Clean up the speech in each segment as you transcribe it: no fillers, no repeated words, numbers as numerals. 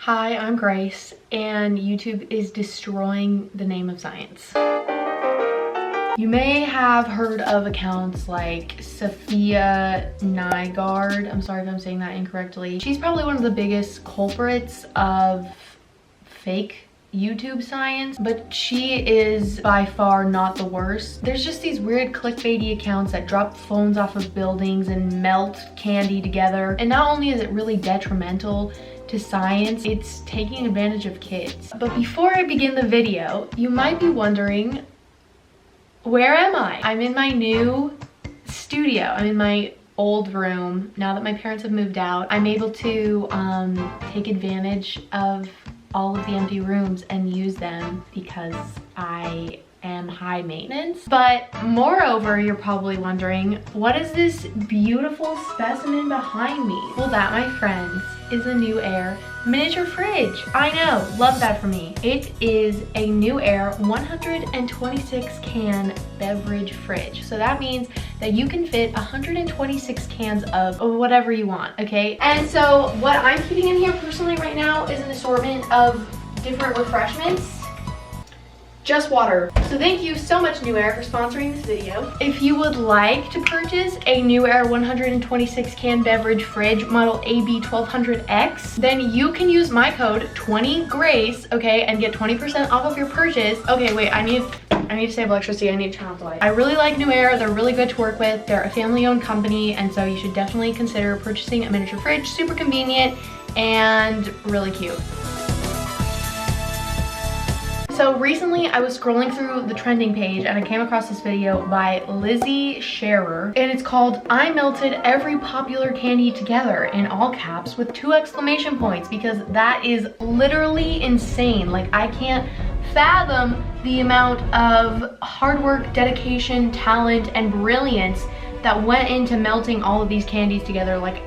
Hi, I'm Grace, and YouTube is destroying the name of science. You may have heard of accounts like Sophia Nygaard. I'm sorry if I'm saying that incorrectly. She's probably one of the biggest culprits of fake YouTube science, but she is by far not the worst. There's just these weird clickbaity accounts that drop phones off of buildings and melt candy together. And not only is it really detrimental to science, it's taking advantage of kids. But before I begin the video, you might be wondering, where am I? I'm in my new studio. I'm in my old room. Now that my parents have moved out, I'm able to take advantage of all of the empty rooms and use them because I am high maintenance. But moreover, you're probably wondering, what is this beautiful specimen behind me? Well, that, my friends, is a NewAir miniature fridge. I know, love that for me. It is a NewAir 126 can beverage fridge. So that means that you can fit 126 cans of whatever you want, okay? And so what I'm keeping in here personally right now is an assortment of different refreshments. Just water. So thank you so much, NewAir, for sponsoring this video. If you would like to purchase a NewAir 126 can beverage fridge model AB1200X, then you can use my code 20GRACE, okay, and get 20% off of your purchase. Okay, wait, I need to save electricity. I need to turn off the light. I really like NewAir. They're really good to work with. They're a family-owned company, and so you should definitely consider purchasing a miniature fridge. Super convenient and really cute. So recently I was scrolling through the trending page and I came across this video by Lizzie Scherer, and it's called "I melted every popular candy together" in all caps with 2 exclamation points, because that is literally insane. Like, I can't fathom the amount of hard work, dedication, talent, and brilliance that went into melting all of these candies together. Like,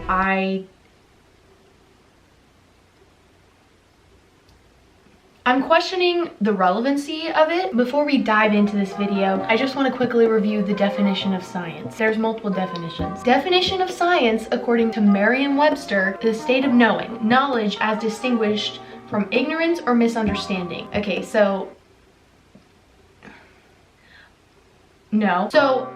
I'm questioning the relevancy of it. Before we dive into this video, I just want to quickly review the definition of science. There's multiple definitions. Definition of science, according to Merriam-Webster, the state of knowing, knowledge as distinguished from ignorance or misunderstanding. Okay, so no. So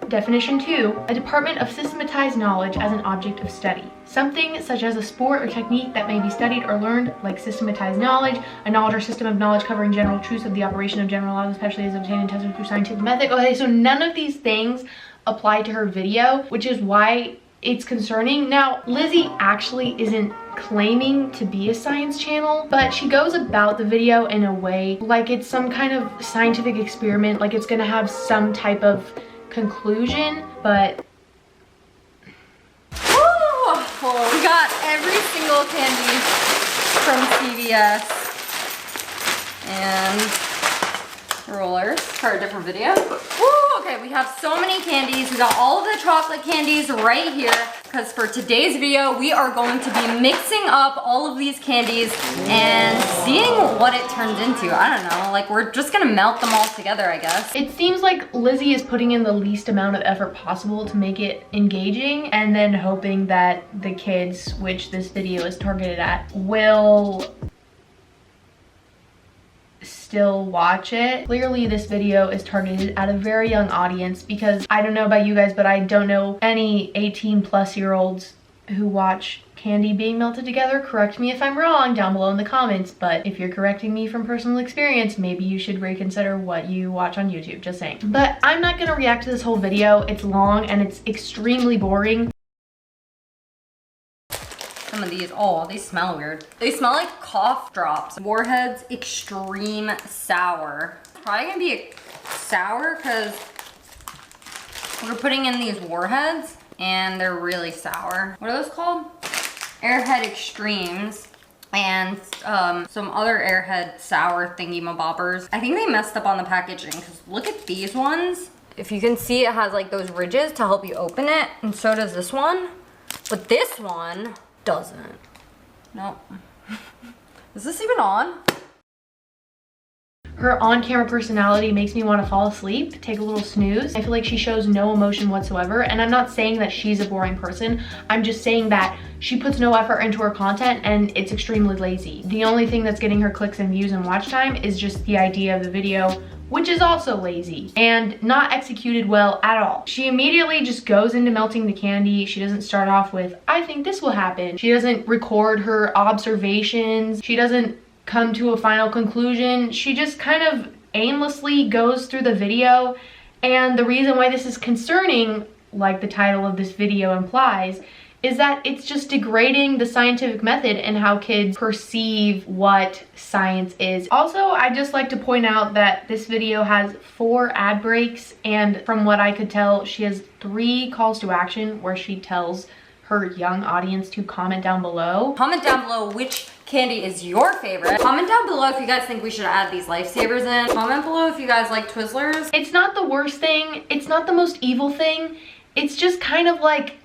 definition 2, a department of systematized knowledge as an object of study. Something such as a sport or technique that may be studied or learned, like systematized knowledge, a knowledge or system of knowledge covering general truths of the operation of general laws, especially as obtained and tested through scientific method. Okay, so none of these things apply to her video, which is why it's concerning. Now, Lizzie actually isn't claiming to be a science channel, but she goes about the video in a way like it's some kind of scientific experiment, like it's gonna have some type of conclusion, but well, we got every single candy from CVS and rollers for a different video. Woo, okay, we have so many candies. We got all of the chocolate candies right here, because for today's video, we are going to be mixing up all of these candies and seeing what it turns into. I don't know, like, we're just gonna melt them all together, I guess. It seems like Lizzie is putting in the least amount of effort possible to make it engaging, and then hoping that the kids, which this video is targeted at, will still watch it. Clearly this video is targeted at a very young audience, because I don't know about you guys, but I don't know any 18-plus-year-olds who watch candy being melted together. Correct me if I'm wrong down below in the comments, but if you're correcting me from personal experience, maybe you should reconsider what you watch on YouTube, just saying. But I'm not gonna react to this whole video. It's long and it's extremely boring. Some of these, oh, they smell weird. They smell like cough drops. Warheads Extreme Sour. Probably gonna be sour because we're putting in these warheads and they're really sour. What are those called? Airhead Extremes and some other Airhead sour thingy-mabobbers. I think they messed up on the packaging, because look at these ones. If you can see, it has like those ridges to help you open it, and so does this one. But this one doesn't. No. Is this even on? Her on-camera personality makes me want to fall asleep, take a little snooze. I feel like she shows no emotion whatsoever, and I'm not saying that she's a boring person. I'm just saying that she puts no effort into her content and it's extremely lazy. The only thing that's getting her clicks and views and watch time is just the idea of the video, which is also lazy and not executed well at all. She immediately just goes into melting the candy. She doesn't start off with, I think this will happen. She doesn't record her observations. She doesn't come to a final conclusion. She just kind of aimlessly goes through the video. And the reason why this is concerning, like the title of this video implies, is that it's just degrading the scientific method and how kids perceive what science is. Also, I'd just like to point out that this video has 4 ad breaks, and from what I could tell, she has 3 calls to action where she tells her young audience to comment down below. Comment down below which candy is your favorite. Comment down below if you guys think we should add these lifesavers in. Comment below if you guys like Twizzlers. It's not the worst thing. It's not the most evil thing. It's just kind of like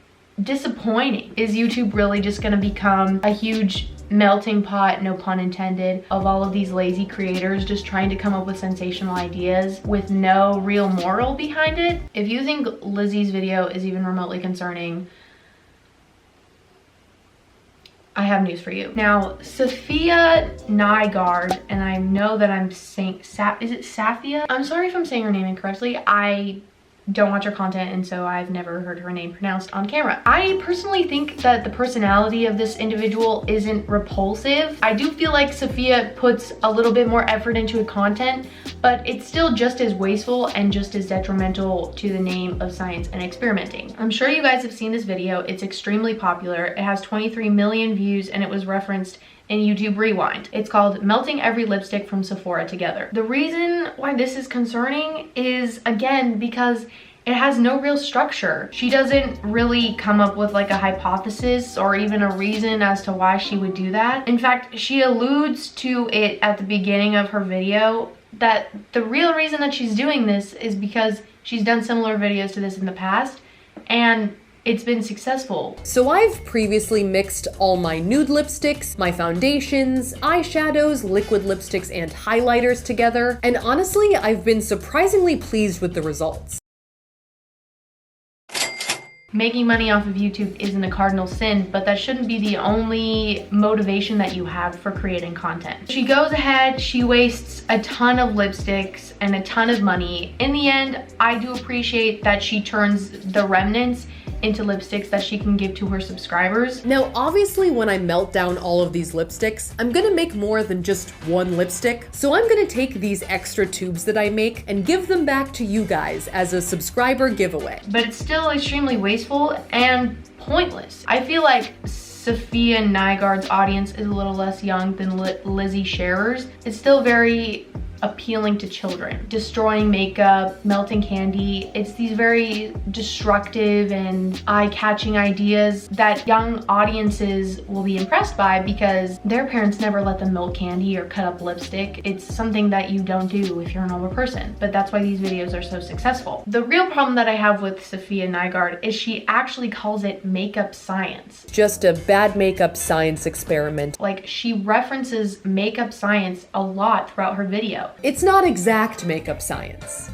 disappointing. Is YouTube really just gonna become a huge melting pot, no pun intended, of all of these lazy creators just trying to come up with sensational ideas with no real moral behind it? If you think Lizzie's video is even remotely concerning, I have news for you. Now, Sophia Nygaard, and I know that I'm saying, is it Safia? I'm sorry if I'm saying her name incorrectly. I don't watch her content, and so I've never heard her name pronounced on camera. I personally think that the personality of this individual isn't repulsive. I do feel like Sophia puts a little bit more effort into her content, but it's still just as wasteful and just as detrimental to the name of science and experimenting. I'm sure you guys have seen this video. It's extremely popular. It has 23 million views, and it was referenced in YouTube Rewind. It's called Melting Every Lipstick from Sephora Together. The reason why this is concerning is, again, because it has no real structure. She doesn't really come up with like a hypothesis or even a reason as to why she would do that. In fact, she alludes to it at the beginning of her video that the real reason that she's doing this is because she's done similar videos to this in the past, and it's been successful. So I've previously mixed all my nude lipsticks, my foundations, eyeshadows, liquid lipsticks, and highlighters together, and honestly, I've been surprisingly pleased with the results. Making money off of YouTube isn't a cardinal sin, but that shouldn't be the only motivation that you have for creating content. She goes ahead, she wastes a ton of lipsticks and a ton of money. In the end, I do appreciate that she turns the remnants into lipsticks that she can give to her subscribers. Now, obviously, when I melt down all of these lipsticks, I'm gonna make more than just one lipstick. So I'm gonna take these extra tubes that I make and give them back to you guys as a subscriber giveaway. But it's still extremely wasteful and pointless. I feel like Sophia Nygaard's audience is a little less young than Lizzie Sharer's. It's still very appealing to children. Destroying makeup, melting candy, it's these very destructive and eye-catching ideas that young audiences will be impressed by because their parents never let them melt candy or cut up lipstick. It's something that you don't do if you're a normal person, but that's why these videos are so successful. The real problem that I have with Sophia Nygaard is she actually calls it makeup science. Just a bad makeup science experiment. Like, she references makeup science a lot throughout her video. It's not exact makeup science.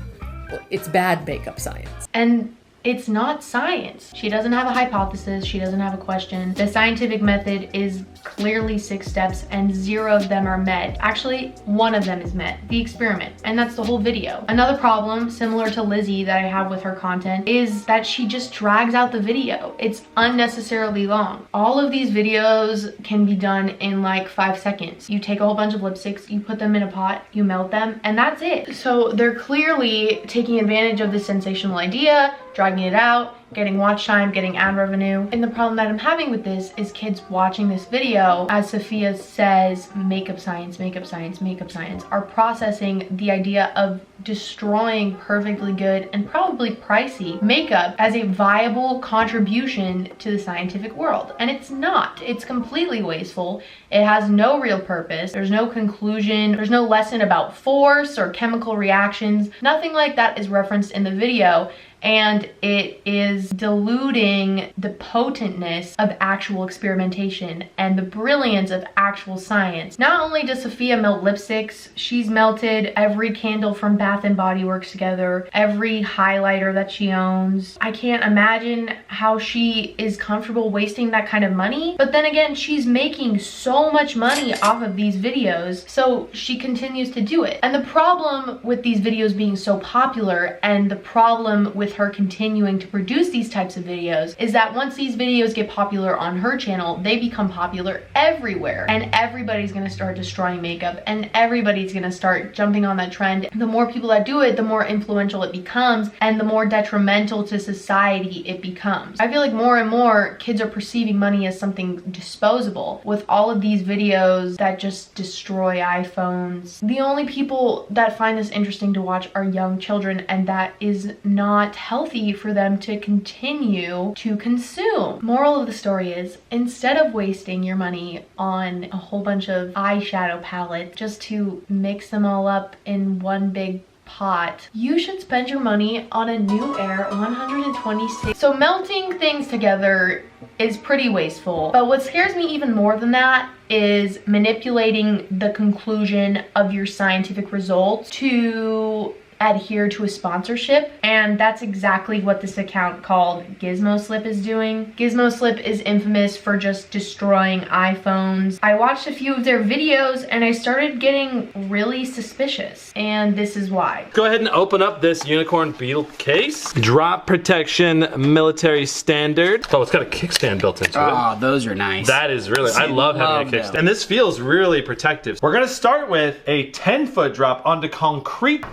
Well, it's bad makeup science. And it's not science. She doesn't have a hypothesis. She doesn't have a question. The scientific method is clearly 6 steps and 0 of them are met. Actually, 1 of them is met, the experiment, and that's the whole video. Another problem, similar to Lizzie, that I have with her content is that she just drags out the video. It's unnecessarily long. All of these videos can be done in like 5 seconds. You take a whole bunch of lipsticks, you put them in a pot, you melt them, and that's it. So they're clearly taking advantage of this sensational idea, dragging it out, getting watch time, getting ad revenue. And the problem that I'm having with this is kids watching this video, as Sophia says, makeup science, makeup science, makeup science, are processing the idea of destroying perfectly good and probably pricey makeup as a viable contribution to the scientific world. And it's not. It's completely wasteful. It has no real purpose. There's no conclusion. There's no lesson about force or chemical reactions. Nothing like that is referenced in the video. And it is diluting the potentness of actual experimentation and the brilliance of actual science. Not only does Sophia melt lipsticks, she's melted every candle from Bath & Body Works together, every highlighter that she owns. I can't imagine how she is comfortable wasting that kind of money. But then again, she's making so much money off of these videos, so she continues to do it. And the problem with these videos being so popular, and the problem with her continuing to produce these types of videos, is that once these videos get popular on her channel, they become popular everywhere, and everybody's gonna start destroying makeup, and everybody's gonna start jumping on that trend. The more people that do it, the more influential it becomes, and the more detrimental to society it becomes. I feel like more and more kids are perceiving money as something disposable with all of these videos that just destroy iPhones. The only people that find this interesting to watch are young children, and that is not healthy for them to continue to consume. Moral of the story is, instead of wasting your money on a whole bunch of eyeshadow palettes just to mix them all up in one big pot, you should spend your money on a NewAir 126. So melting things together is pretty wasteful, but what scares me even more than that is manipulating the conclusion of your scientific results to adhere to a sponsorship, and that's exactly what this account called Gizmo Slip is doing. Gizmo Slip is infamous for just destroying iPhones. I watched a few of their videos and I started getting really suspicious, and this is why. Go ahead and open up this unicorn beetle case. Drop protection, military standard. Oh, it's got a kickstand built into it. Oh, those are nice. That is really, I love having a kickstand. And this feels really protective. We're gonna start with a 10-foot drop onto concrete.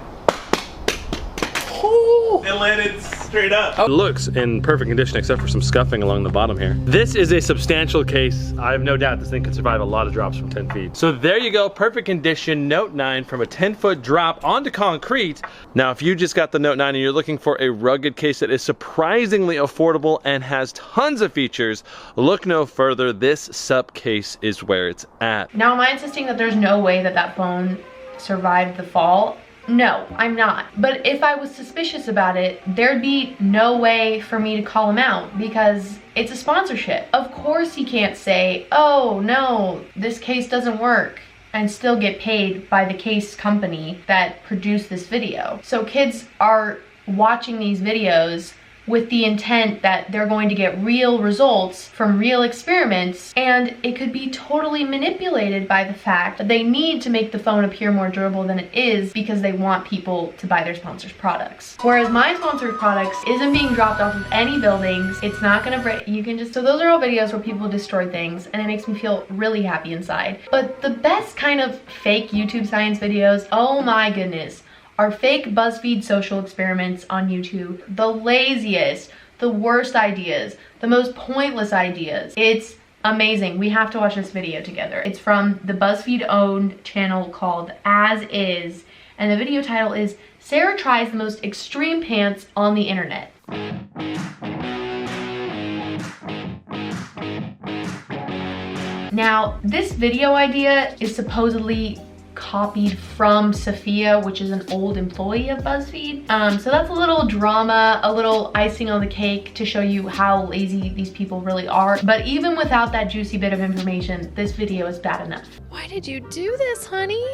It landed straight up. It looks in perfect condition except for some scuffing along the bottom here. This is a substantial case. I have no doubt this thing could survive a lot of drops from 10 feet. So there you go, perfect condition Note 9 from a 10-foot drop onto concrete. Now, if you just got the Note 9 and you're looking for a rugged case that is surprisingly affordable and has tons of features, look no further. This sup case is where it's at. Now, am I insisting that there's no way that that phone survived the fall? No, I'm not. But if I was suspicious about it, there'd be no way for me to call him out because it's a sponsorship. Of course he can't say, oh no, this case doesn't work, and still get paid by the case company that produced this video. So kids are watching these videos with the intent that they're going to get real results from real experiments, and it could be totally manipulated by the fact that they need to make the phone appear more durable than it is because they want people to buy their sponsors' products. Whereas my sponsored products isn't being dropped off of any buildings, it's not gonna break, you can just, so those are all videos where people destroy things, and it makes me feel really happy inside. But the best kind of fake YouTube science videos, oh my goodness, are fake BuzzFeed social experiments on YouTube. The laziest, the worst ideas, the most pointless ideas. It's amazing. We have to watch this video together. It's from the BuzzFeed owned channel called As Is, and the video title is Sarah Tries the Most Extreme Pants on the Internet. Now, this video idea is supposedly copied from Sophia, which is an old employee of BuzzFeed. So that's a little drama, a little icing on the cake to show you how lazy these people really are. But even without that juicy bit of information, this video is bad enough. Why did you do this, honey?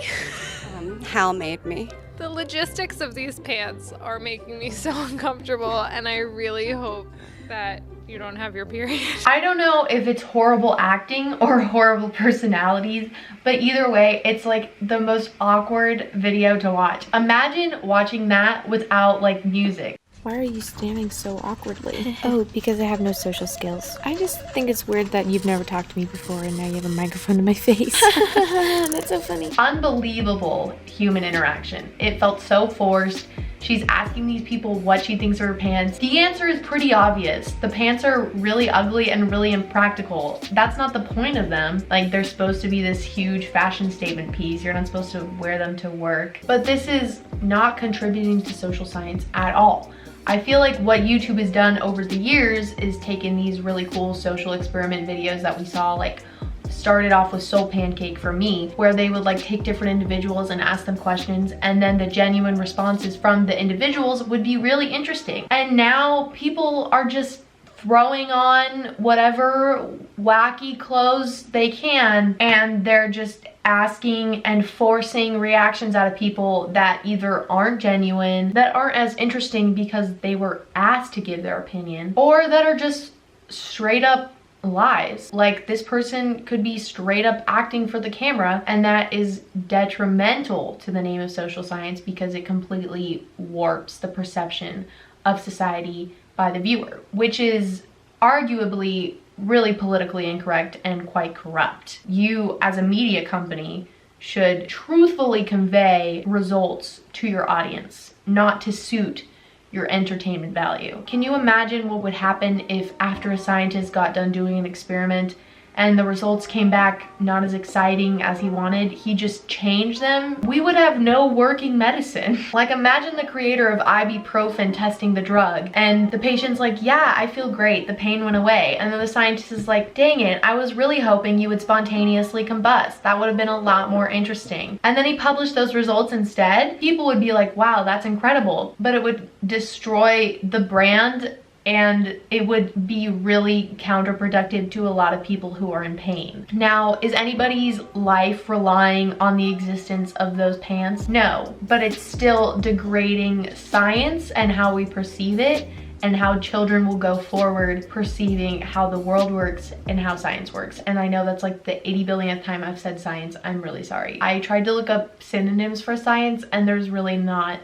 Hal made me. The logistics of these pants are making me so uncomfortable, and I really hope that you don't have your period. I don't know if it's horrible acting or horrible personalities, but either way, it's like the most awkward video to watch. Imagine watching that without like music. Why are you standing so awkwardly? Oh, because I have no social skills. I just think it's weird that you've never talked to me before and now you have a microphone in my face. That's so funny. Unbelievable human interaction. It felt so forced. She's asking these people what she thinks of her pants. The answer is pretty obvious. The pants are really ugly and really impractical. That's not the point of them. Like, they're supposed to be this huge fashion statement piece. You're not supposed to wear them to work. But this is not contributing to social science at all. I feel like what YouTube has done over the years is taken these really cool social experiment videos that we saw, like started off with Soul Pancake for me, where they would like take different individuals and ask them questions, and then the genuine responses from the individuals would be really interesting. And now people are just throwing on whatever wacky clothes they can, and they're just asking and forcing reactions out of people that either aren't genuine, that aren't as interesting because they were asked to give their opinion, or that are just straight up lies. Like, this person could be straight up acting for the camera, and that is detrimental to the name of social science because it completely warps the perception of society by the viewer, which is arguably really politically incorrect and quite corrupt. You, as a media company, should truthfully convey results to your audience, not to suit your entertainment value. Can you imagine what would happen if after a scientist got done doing an experiment and the results came back not as exciting as he wanted, he just changed them? We would have no working medicine. Like, imagine the creator of ibuprofen testing the drug, and the patient's like, yeah, I feel great, the pain went away. And then the scientist is like, dang it, I was really hoping you would spontaneously combust. That would have been a lot more interesting. And then he published those results instead. People would be like, wow, that's incredible. But it would destroy the brand, and it would be really counterproductive to a lot of people who are in pain. Now, is anybody's life relying on the existence of those pants? No, but it's still degrading science and how we perceive it, and how children will go forward perceiving how the world works and how science works. And I know that's like the 80 billionth time I've said science. I'm really sorry. I tried to look up synonyms for science, and there's really not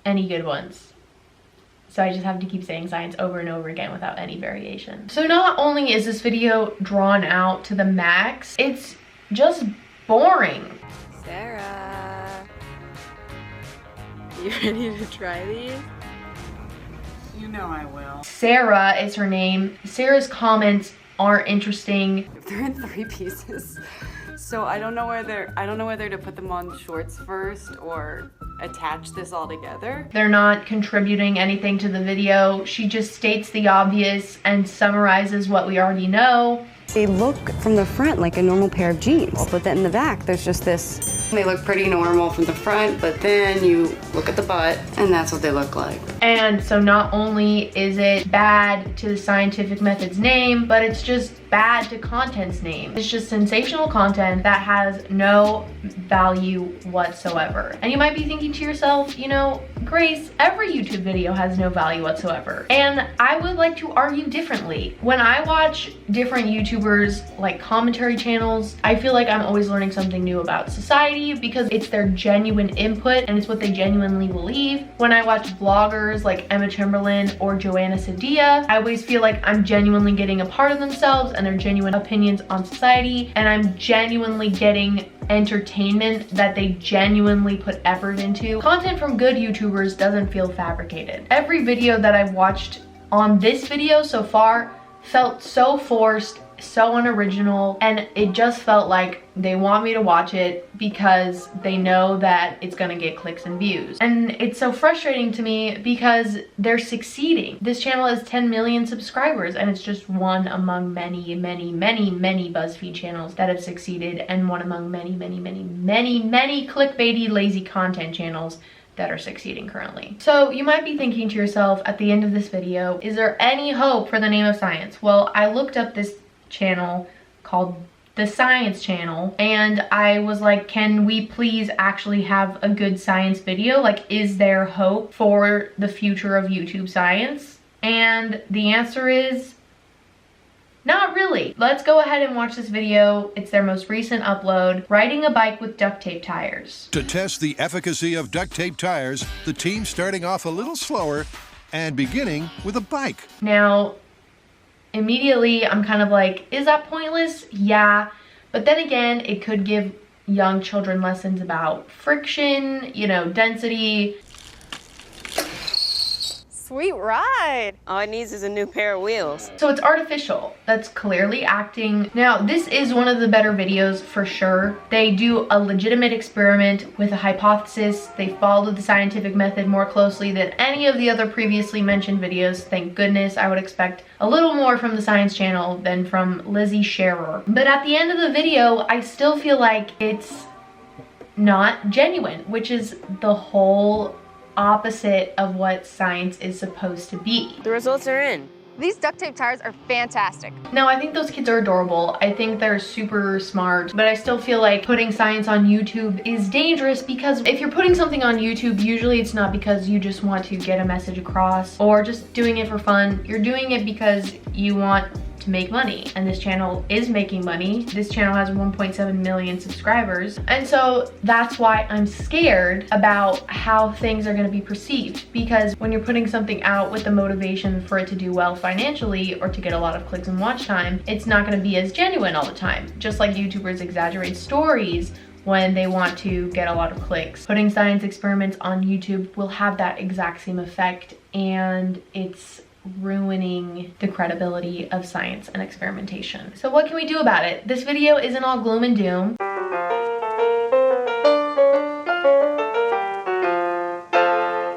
any good ones. So I just have to keep saying science over and over again without any variation. So not only is this video drawn out to the max, it's just boring. Sarah, you ready to try these? You know I will. Sarah is her name. Sarah's comments aren't interesting. They're in 3 pieces, so I don't know whether to put them on shorts first or attach this all together. They're not contributing anything to the video. She just states the obvious and summarizes what we already know. They look from the front like a normal pair of jeans, but then in the back there's just this. They look pretty normal from the front, but then you look at the butt and that's what they look like. And so not only is it bad to the scientific method's name, but it's just bad to content's name. It's just sensational content that has no value whatsoever. And you might be thinking to yourself, you know, Grace, every YouTube video has no value whatsoever. And I would like to argue differently. When I watch different YouTubers, like commentary channels, I feel like I'm always learning something new about society because it's their genuine input and it's what they genuinely believe. When I watch vloggers like Emma Chamberlain or Joanna Sadia, I always feel like I'm genuinely getting a part of themselves and their genuine opinions on society, and I'm genuinely getting entertainment that they genuinely put effort into. Content from good YouTubers doesn't feel fabricated. Every video that I've watched on this video so far felt so forced, so unoriginal, and it just felt like they want me to watch it because they know that it's gonna get clicks and views. And it's so frustrating to me because they're succeeding. This channel has 10 million subscribers and it's just one among many, many, many, many BuzzFeed channels that have succeeded, and one among many, many, many, many, many clickbaity, lazy content channels that are succeeding currently. So you might be thinking to yourself at the end of this video, is there any hope for the name of science? Well, I looked up this channel called The Science Channel, and I was like, can we please actually have a good science video? Like, is there hope for the future of YouTube science? And the answer is not really. Let's go ahead and watch this video. It's their most recent upload, riding a bike with duct tape tires. To test the efficacy of duct tape tires, the team starting off a little slower and beginning with a bike. Now, immediately I'm kind of like, is that pointless? Yeah, but then again, it could give young children lessons about friction, you know, density. sweet ride. All it needs is a new pair of wheels. So it's artificial. That's clearly acting. Now, this is one of the better videos for sure. They do a legitimate experiment with a hypothesis. They follow the scientific method more closely than any of the other previously mentioned videos. Thank goodness. I would expect a little more from the Science Channel than from Lizzie Scherer. But at the end of the video, I still feel like it's not genuine, which is the whole opposite of what science is supposed to be. The results are in. These duct tape tires are fantastic. No, I think those kids are adorable. I think they're super smart, but I still feel like putting science on YouTube is dangerous because if you're putting something on YouTube, usually it's not because you just want to get a message across or just doing it for fun. You're doing it because you want to make money, and this channel is making money. This channel has 1.7 million subscribers, and so that's why I'm scared about how things are going to be perceived, because when you're putting something out with the motivation for it to do well financially or to get a lot of clicks and watch time, it's not going to be as genuine all the time. Just like YouTubers exaggerate stories when they want to get a lot of clicks. Putting science experiments on YouTube will have that exact same effect, and it's ruining the credibility of science and experimentation. So what can we do about it? This video isn't all gloom and doom.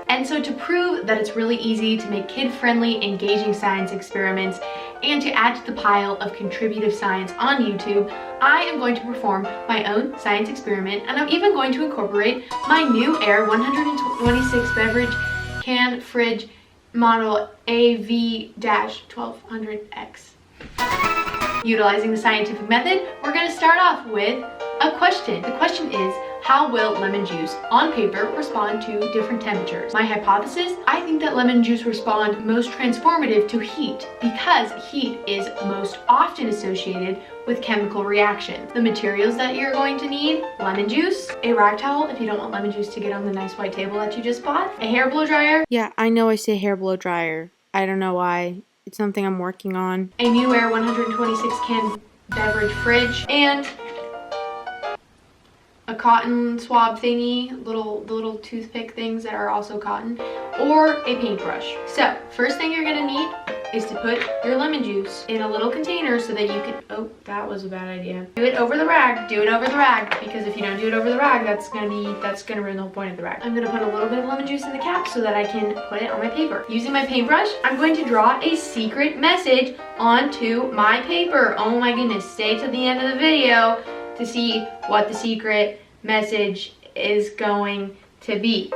And so to prove that it's really easy to make kid-friendly, engaging science experiments and to add to the pile of contributive science on YouTube, I am going to perform my own science experiment, and I'm even going to incorporate my NewAir 126 beverage can fridge model AV-1200X. Utilizing the scientific method, we're going to start off with a question. The question is, how will lemon juice on paper respond to different temperatures? My hypothesis, I think that lemon juice respond most transformative to heat because heat is most often associated with chemical reactions. The materials that you're going to need: lemon juice, a rag towel if you don't want lemon juice to get on the nice white table that you just bought, a hair blow dryer. Yeah, I know I say hair blow dryer. I don't know why. It's something I'm working on. A NewAir 126 can beverage fridge, and a cotton swab thingy, the little toothpick things that are also cotton, or a paintbrush. So first thing you're gonna need is to put your lemon juice in a little container so that you can, oh, that was a bad idea. Do it over the rag, because if you don't do it over the rag, that's gonna ruin the whole point of the rag. I'm gonna put a little bit of lemon juice in the cap so that I can put it on my paper. Using my paintbrush, I'm going to draw a secret message onto my paper. Oh my goodness, stay to the end of the video to see what the secret message is going to be.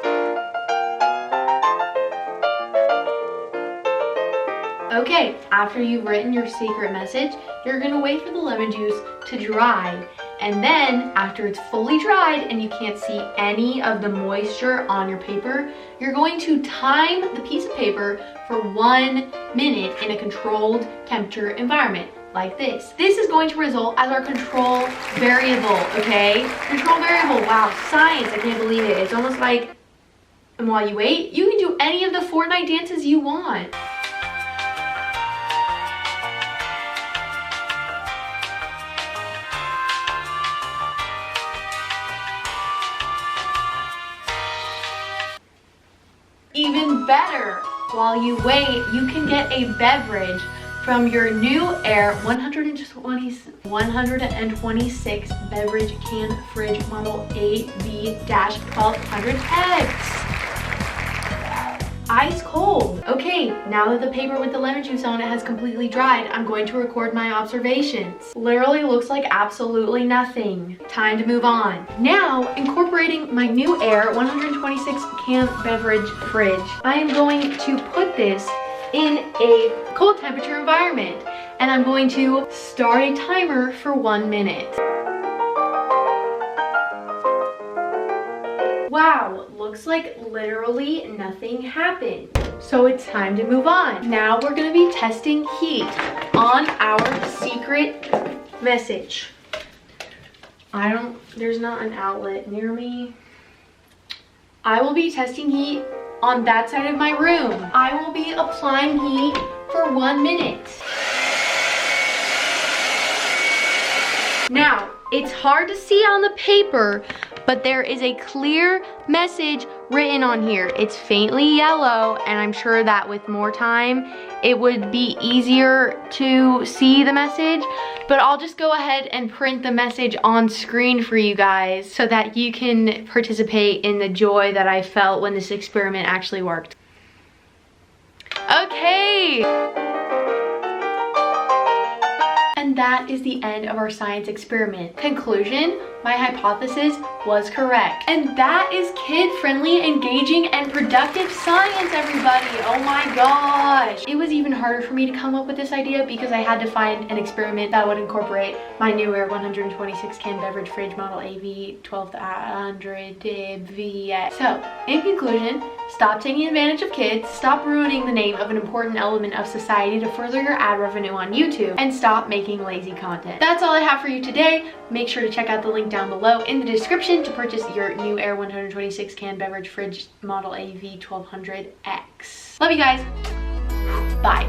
Okay, after you've written your secret message, you're gonna wait for the lemon juice to dry. And then, after it's fully dried and you can't see any of the moisture on your paper, you're going to time the piece of paper for 1 minute in a controlled temperature environment, like this. This is going to result as our control variable, okay? Control variable, wow, science, I can't believe it. It's almost like, and while you wait, you can do any of the Fortnite dances you want. Even better, while you wait, you can get a beverage from your NewAir 126 beverage can fridge model AV-1200X. Ice cold. Okay, now that the paper with the lemon juice on it has completely dried, I'm going to record my observations. Literally looks like absolutely nothing. Time to move on. Now, incorporating my NewAir 126 can beverage fridge, I am going to put this in a cold temperature environment, and I'm going to start a timer for 1 minute. Wow, looks like literally nothing happened. So it's time to move on. Now we're gonna be testing heat on our secret message. There's not an outlet near me. I will be testing heat on that side of my room. I will be applying heat for 1 minute. Now, it's hard to see on the paper, but there is a clear message written on here. It's faintly yellow, and I'm sure that with more time, it would be easier to see the message, but I'll just go ahead and print the message on screen for you guys so that you can participate in the joy that I felt when this experiment actually worked. Okay. And that is the end of our science experiment. Conclusion, my hypothesis was correct. And that is kid-friendly, engaging, and productive science, everybody. Oh my gosh. It was even harder for me to come up with this idea because I had to find an experiment that would incorporate my NewAir 126 can beverage fridge model AV 1200 VX. So, in conclusion, stop taking advantage of kids, stop ruining the name of an important element of society to further your ad revenue on YouTube, and stop making lazy content. That's all I have for you today. Make sure to check out the link down below in the description to purchase your NewAir 126 can beverage fridge model AV 1200X. Love you guys. Bye.